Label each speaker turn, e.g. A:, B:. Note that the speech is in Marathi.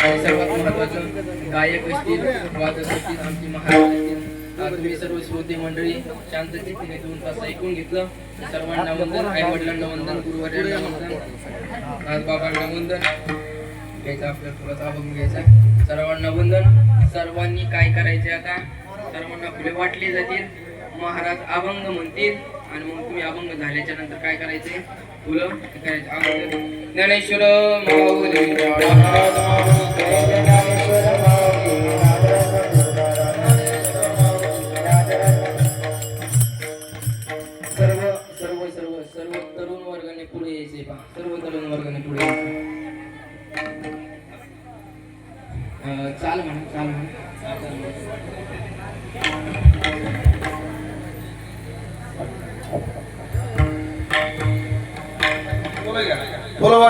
A: आणि सर्वात महत्त्वाचं गायक असतील, वादक असतील, आमची महाराज असतील, तुम्ही सर्व श्रोते मंडळी शांत चित्ताने 2 तास ऐकून घेतलं. सर्वांना वंदन, आई वडिलांना वंदन, गुरुवर्यांना वंदन, आज बाबांना वंदन घ्यायचं, आपल्याला थोडासा अभंग घ्यायचा. सर्वांना वंदन. सर्वांनी काय करायचे आता, सर्वांना फुले वाटली जातील, महाराज अभंग म्हणतील आणि मग तुम्ही अभंग झाल्याच्या नंतर काय करायचे, फुलं करायचे. अभंग ज्ञानेश्वर माऊली सर्व सर्व सर्व सर्व तरुण वर्गाने पुढे यायचे पहा, सर्व तरुण वर्गाने पुढे यायचे. चाल म्हणा, चाल म्हणा.
B: बोला